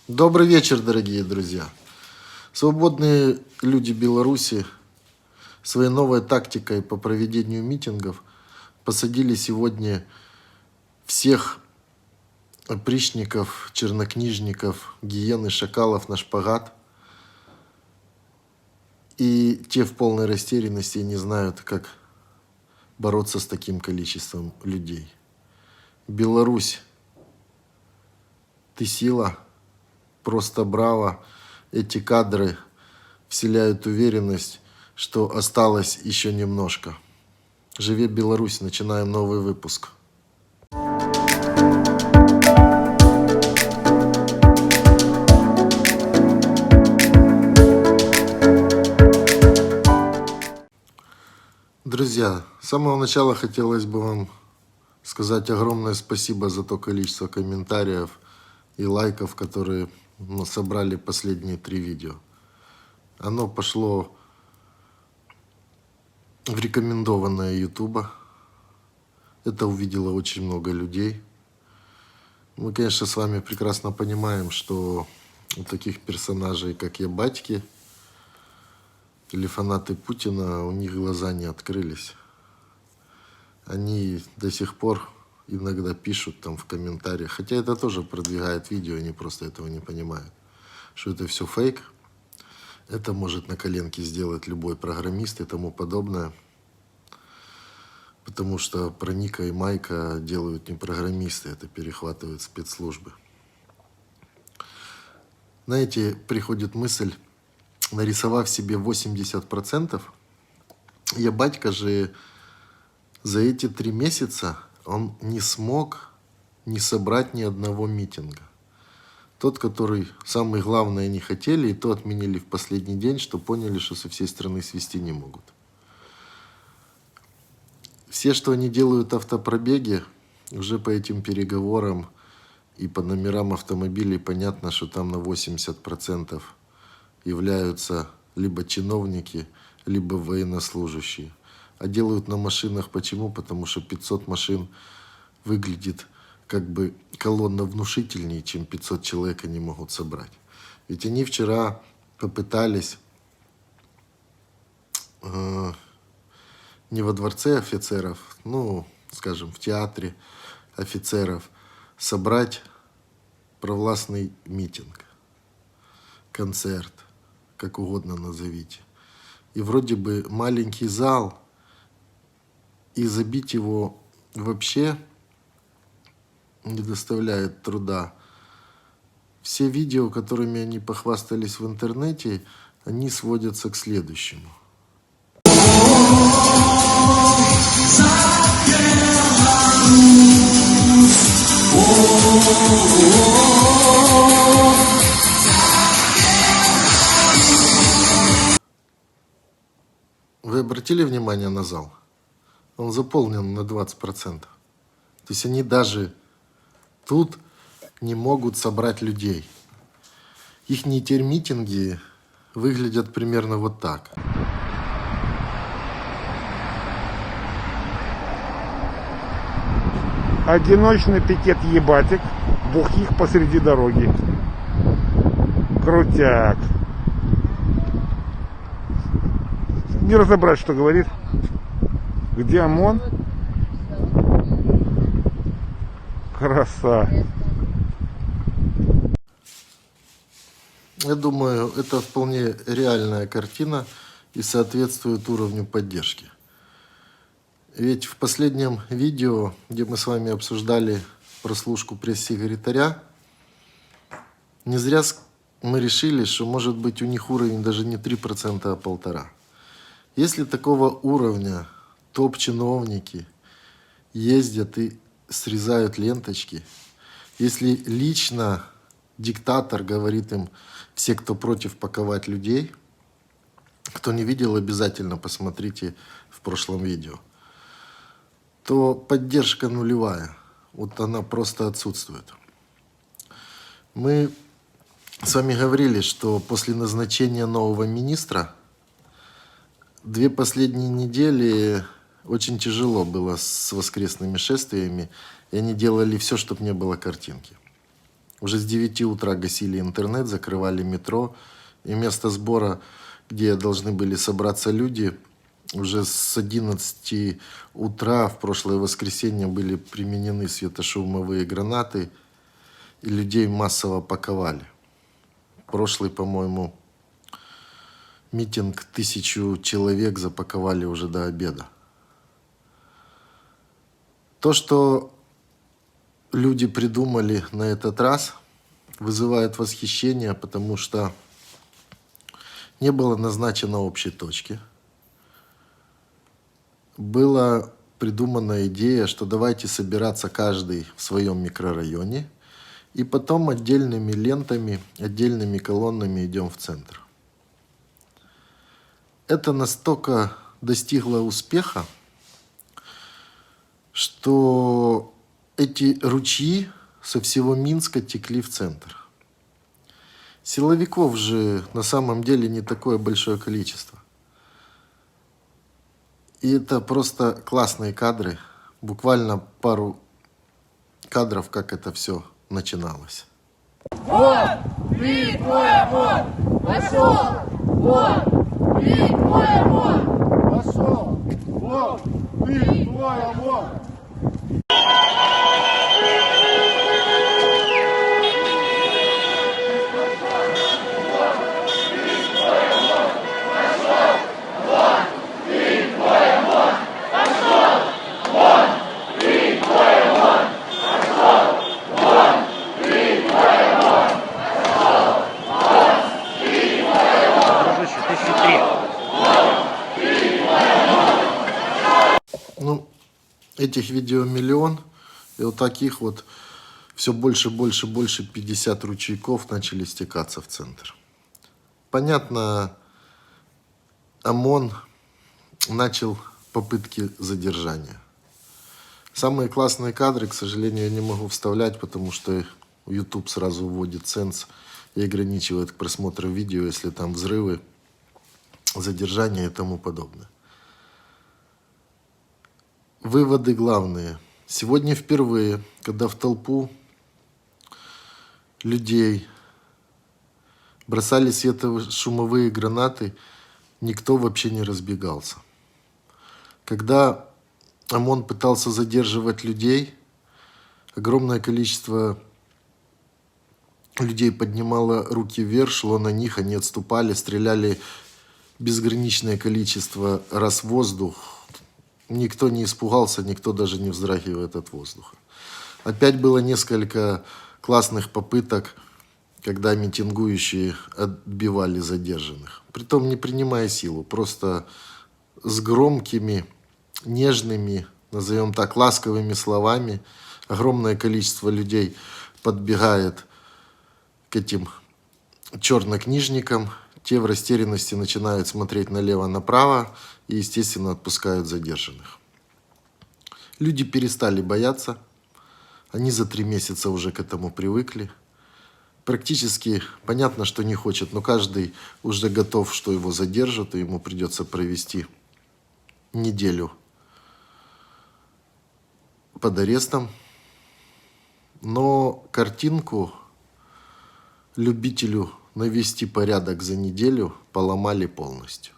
Добрый вечер, дорогие друзья. Свободные люди Беларуси своей новой тактикой по проведению митингов посадили сегодня всех опричников, чернокнижников, гиен и шакалов на шпагат. И те в полной растерянности не знают, как бороться с таким количеством людей. Беларусь, ты сила, просто браво. Эти кадры вселяют уверенность, что осталось еще немножко. Живи Беларусь, начинаем новый выпуск. Друзья, с самого начала хотелось бы вам сказать огромное спасибо за то количество комментариев и лайков, которые мы собрали последние 3 видео. Оно пошло в рекомендованное Ютуба. Это увидело очень много людей. Мы, конечно, с вами прекрасно понимаем, что у таких персонажей, как я, батьки, или фанаты Путина, у них глаза не открылись. Они до сих пор иногда пишут там в комментариях, хотя это тоже продвигает видео, они просто этого не понимают, что это все фейк. Это может на коленке сделать любой программист и тому подобное. Потому что про Ника и Майка делают не программисты, это перехватывают спецслужбы. Знаете, приходит мысль, нарисовав себе 80%, я батька же за эти 3 месяца он не смог не собрать ни одного митинга. Тот, который самый главный они хотели, и то отменили в последний день, что поняли, что со всей страны свести не могут. Все, что они делают автопробеги, уже по этим переговорам и по номерам автомобилей понятно, что там на 80% являются либо чиновники, либо военнослужащие. А делают на машинах почему? Потому что 500 машин выглядит как бы колонна внушительнее, чем 500 человек они могут собрать. Ведь они вчера попытались не во дворце офицеров, ну, скажем, в театре офицеров, собрать провластный митинг, концерт, как угодно назовите. И вроде бы маленький зал, и забить его вообще не доставляет труда. Все видео, которыми они похвастались в интернете, они сводятся к следующему. Вы обратили внимание на зал? Он заполнен на 20%. То есть они даже тут не могут собрать людей. Их митинги выглядят примерно вот так. Одиночный пикет-ебатик, бухих посреди дороги. Крутяк. Не разобрать, что говорит. Где ОМОН? Краса. Я думаю, это вполне реальная картина и соответствует уровню поддержки. Ведь в последнем видео, где мы с вами обсуждали прослушку пресс-секретаря, не зря мы решили, что может быть у них уровень даже не 3%, а 1,5%. Если такого уровня топ-чиновники ездят и срезают ленточки, если лично диктатор говорит им, все, кто против, паковать людей, кто не видел, обязательно посмотрите в прошлом видео, то поддержка нулевая. Вот она просто отсутствует. Мы с вами говорили, что после назначения нового министра 2 последние недели очень тяжело было с воскресными шествиями, и они делали все, чтобы не было картинки. Уже с 9 утра гасили интернет, закрывали метро. И место сбора, где должны были собраться люди, уже с 11 утра в прошлое воскресенье были применены светошумовые гранаты, и людей массово паковали. Прошлый, по-моему, митинг 1000 человек запаковали уже до обеда. То, что люди придумали на этот раз, вызывает восхищение, потому что не было назначено общей точки. Была придумана идея, что давайте собираться каждый в своем микрорайоне, и потом отдельными лентами, отдельными колоннами идем в центр. Это настолько достигло успеха, что эти ручьи со всего Минска текли в центр. Силовиков же на самом деле не такое большое количество. И это просто классные кадры. Буквально пару кадров, как это все начиналось. Вот, ты твой ОМОН! Пошел! Вот, ты твой ОМОН! Пошел! Вот, ты твой ОМОН! Ну, этих видео миллион, и вот таких вот все больше, 50 ручейков начали стекаться в центр. Понятно, ОМОН начал попытки задержания. Самые классные кадры, к сожалению, я не могу вставлять, потому что YouTube сразу вводит ценз и ограничивает к просмотру видео, если там взрывы, задержания и тому подобное. Выводы главные. Сегодня впервые, когда в толпу людей бросали светошумовые гранаты, никто вообще не разбегался. Когда ОМОН пытался задерживать людей, огромное количество людей поднимало руки вверх, шло на них, они отступали, стреляли безграничное количество раз в воздух. Никто не испугался, никто даже не вздрагивает от воздуха. Опять было несколько классных попыток, когда митингующие отбивали задержанных. Притом не принимая силу, просто с громкими, нежными, назовем так, ласковыми словами. Огромное количество людей подбегает к этим чернокнижникам. Те в растерянности начинают смотреть налево-направо и, естественно, отпускают задержанных. Люди перестали бояться. Они за 3 месяца уже к этому привыкли. Практически понятно, что не хочет, но каждый уже готов, что его задержат, и ему придется провести неделю под арестом. Но картинку любителю навести порядок за неделю поломали полностью.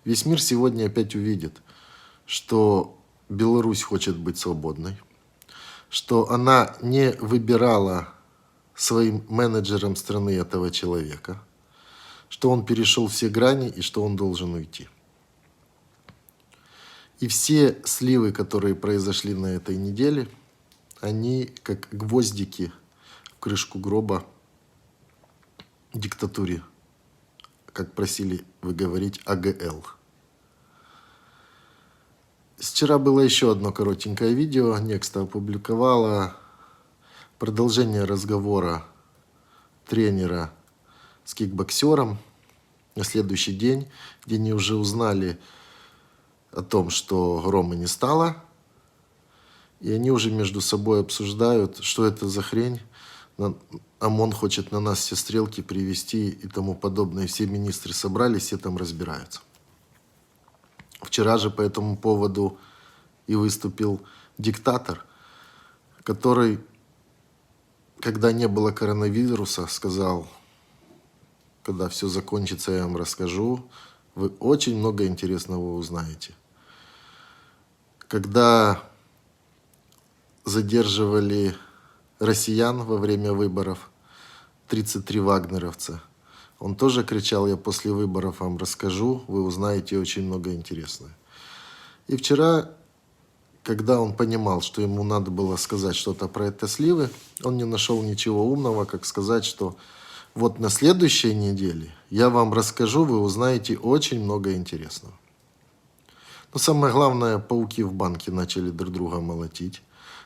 Весь мир сегодня опять увидит, что Беларусь хочет быть свободной, что она не выбирала своим менеджером страны этого человека, что он перешел все грани и что он должен уйти. И все сливы, которые произошли на этой неделе, они как гвоздики в крышку гроба диктатуре, как просили вы говорить, АГЛ. Вчера было еще одно коротенькое видео, Некста опубликовала продолжение разговора тренера с кикбоксером на следующий день, где они уже узнали о том, что Ромы не стало, и они уже между собой обсуждают, что это за хрень. ОМОН хочет на нас все стрелки привести и тому подобное. Все министры собрались, все там разбираются. Вчера же по этому поводу и выступил диктатор, который, когда не было коронавируса, сказал, когда все закончится, я вам расскажу. Вы очень много интересного узнаете. Когда задерживали россиян во время выборов, 33 вагнеровца, он тоже кричал: я после выборов вам расскажу, вы узнаете очень много интересного. И вчера, когда он понимал, что ему надо было сказать что-то про это сливы, он не нашел ничего умного, как сказать, что вот на следующей неделе я вам расскажу, вы узнаете очень много интересного. Но самое главное, пауки в банке начали друг друга молотить,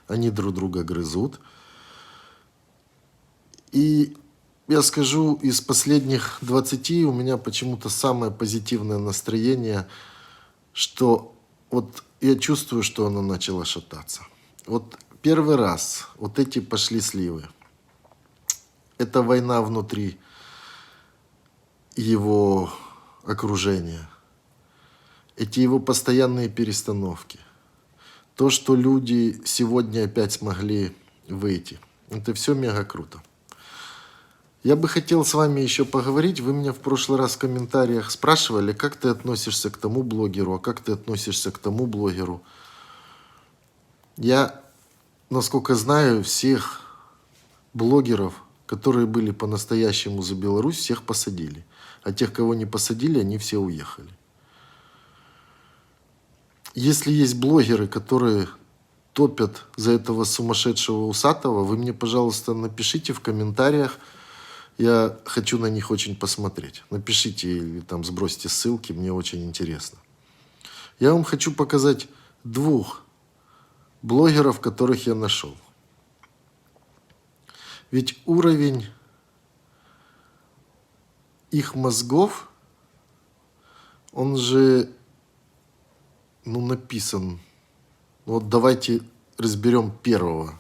они друг друга грызут. И я скажу, из последних 20 у меня почему-то самое позитивное настроение, что вот я чувствую, что оно начало шататься. Вот первый раз вот эти пошли сливы. Это война внутри его окружения. Эти его постоянные перестановки. То, что люди сегодня опять смогли выйти. Это все мега круто. Я бы хотел с вами еще поговорить. Вы меня в прошлый раз в комментариях спрашивали, как ты относишься к тому блогеру, а как ты относишься к тому блогеру. Я, насколько знаю, всех блогеров, которые были по-настоящему за Беларусь, всех посадили. А тех, кого не посадили, они все уехали. Если есть блогеры, которые топят за этого сумасшедшего усатого, вы мне, пожалуйста, напишите в комментариях. Я хочу на них очень посмотреть. Напишите или там сбросьте ссылки, мне очень интересно. Я вам хочу показать 2 блогеров, которых я нашел. Ведь уровень их мозгов, он же, написан. Вот давайте разберем первого.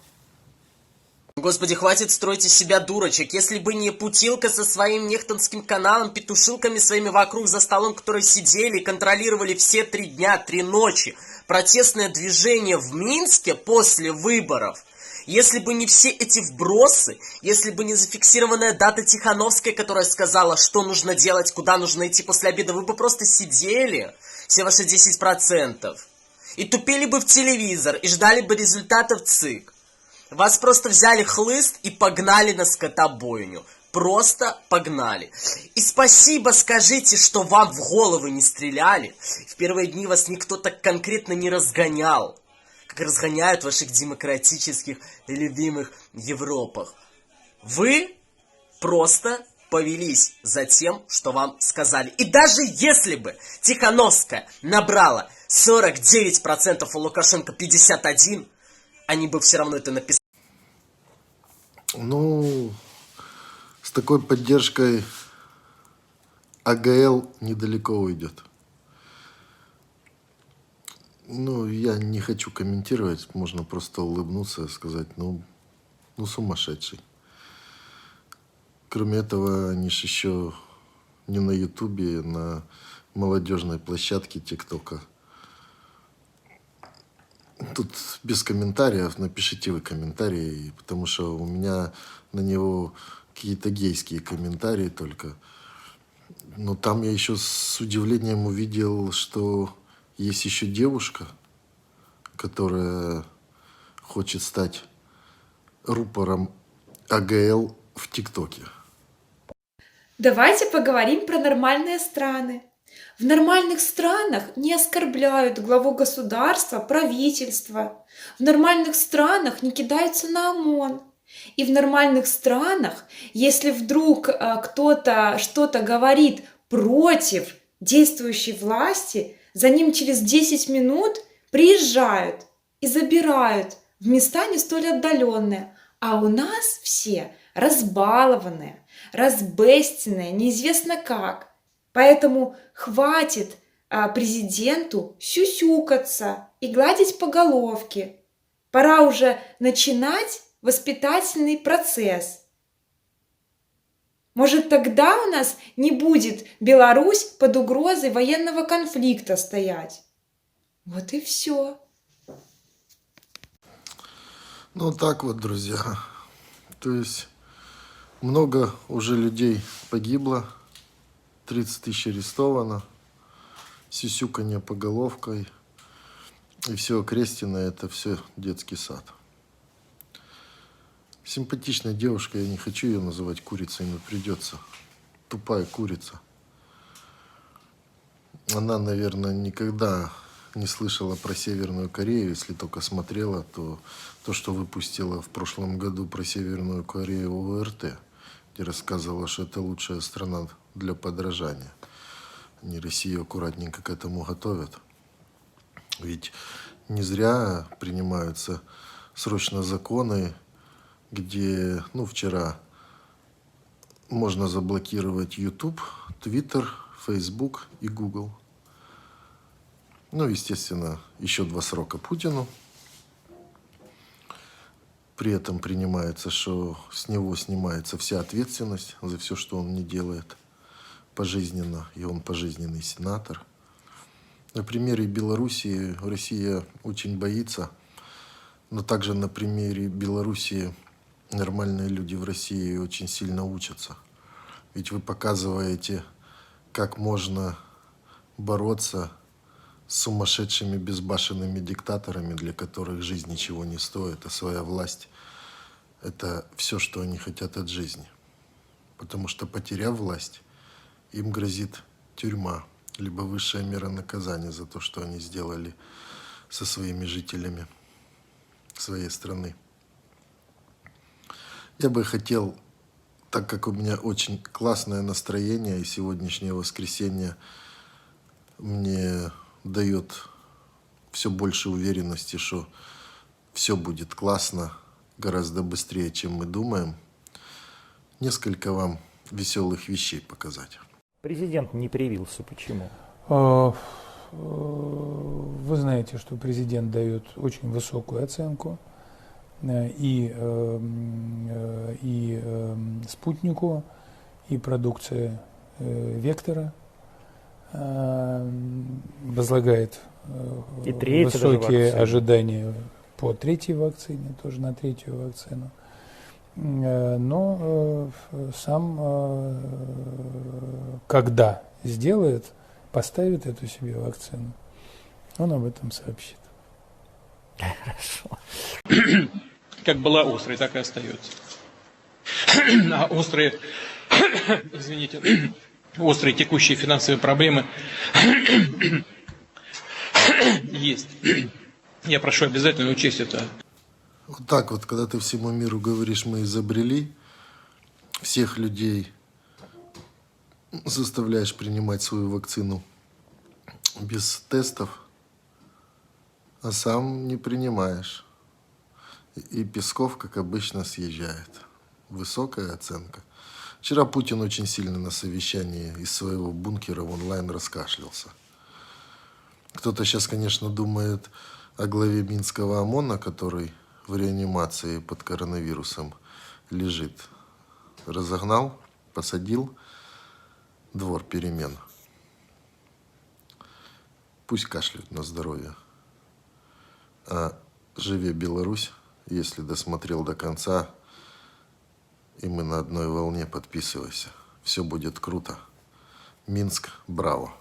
Господи, хватит строить из себя дурочек. Если бы не Путилка со своим нехтонским каналом, петушилками своими вокруг за столом, которые сидели и контролировали все 3 дня, 3 ночи, протестное движение в Минске после выборов, если бы не все эти вбросы, если бы не зафиксированная дата Тихановской, которая сказала, что нужно делать, куда нужно идти после обеда, вы бы просто сидели, все ваши 10%, и тупили бы в телевизор, и ждали бы результатов ЦИК. Вас просто взяли хлыст и погнали на скотобойню. Просто погнали. И спасибо скажите, что вам в головы не стреляли. В первые дни вас никто так конкретно не разгонял, как разгоняют в ваших демократических и любимых Европах. Вы просто повелись за тем, что вам сказали. И даже если бы Тихановская набрала 49%, а Лукашенко 51%, они бы все равно это написали. С такой поддержкой АГЛ недалеко уйдет. Я не хочу комментировать, можно просто улыбнуться и сказать, сумасшедший. Кроме этого, они же еще не на Ютубе, на молодежной площадке ТикТока. Тут без комментариев, напишите вы комментарии, потому что у меня на него какие-то гейские комментарии только. Но там я еще с удивлением увидел, что есть еще девушка, которая хочет стать рупором АГЛ в ТикТоке. Давайте поговорим про нормальные страны. В нормальных странах не оскорбляют главу государства, правительства. В нормальных странах не кидаются на ОМОН. И в нормальных странах, если вдруг кто-то что-то говорит против действующей власти, за ним через 10 минут приезжают и забирают в места не столь отдаленные. А у нас все разбалованные, разбестенные, неизвестно как. Поэтому хватит президенту сюсюкаться и гладить по головке. Пора уже начинать воспитательный процесс. Может, тогда у нас не будет Беларусь под угрозой военного конфликта стоять. Вот и все. Так вот, друзья. То есть много уже людей погибло, 30 тысяч арестовано, сисюканье по головкой, и все окрестина, это все детский сад. Симпатичная девушка, я не хочу ее называть курицей, но придется. Тупая курица. Она, наверное, никогда не слышала про Северную Корею, если только смотрела, то что выпустила в прошлом году про Северную Корею ОРТ, где рассказывала, что это лучшая страна для подражания. Они Россию аккуратненько к этому готовят. Ведь не зря принимаются срочно законы, где, вчера можно заблокировать YouTube, Twitter, Facebook и Google. Естественно, еще 2 срока Путину. При этом принимается, что с него снимается вся ответственность за все, что он не делает пожизненно, и он пожизненный сенатор. На примере Белоруссии Россия очень боится, но также на примере Белоруссии нормальные люди в России очень сильно учатся. Ведь вы показываете, как можно бороться с сумасшедшими безбашенными диктаторами, для которых жизнь ничего не стоит, а своя власть – это все, что они хотят от жизни. Потому что, потеряв власть, им грозит тюрьма, либо высшая мера наказания за то, что они сделали со своими жителями своей страны. Я бы хотел, так как у меня очень классное настроение, и сегодняшнее воскресенье мне дает все больше уверенности, что все будет классно, гораздо быстрее, чем мы думаем, несколько вам веселых вещей показать. Президент не привился. Почему? Вы знаете, что президент дает очень высокую оценку и спутнику, и продукции Вектора, возлагает И третья высокие даже ожидания по 3-й вакцине, тоже на 3-ю вакцину. Но сам, когда сделает, поставит эту себе вакцину, он об этом сообщит. Хорошо. Как была острой, так и остается. А острые, извините, острые текущие финансовые проблемы есть. Я прошу обязательно учесть это. Вот так вот, когда ты всему миру говоришь, мы изобрели, всех людей заставляешь принимать свою вакцину без тестов, а сам не принимаешь. И Песков, как обычно, съезжает. Высокая оценка. Вчера Путин очень сильно на совещании из своего бункера в онлайн раскашлялся. Кто-то сейчас, конечно, думает о главе Минского ОМОНа, который в реанимации под коронавирусом лежит. Разогнал, посадил, двор перемен. Пусть кашляют на здоровье. А живе Беларусь, если досмотрел до конца, и мы на одной волне, подписывайся. Все будет круто. Минск, браво.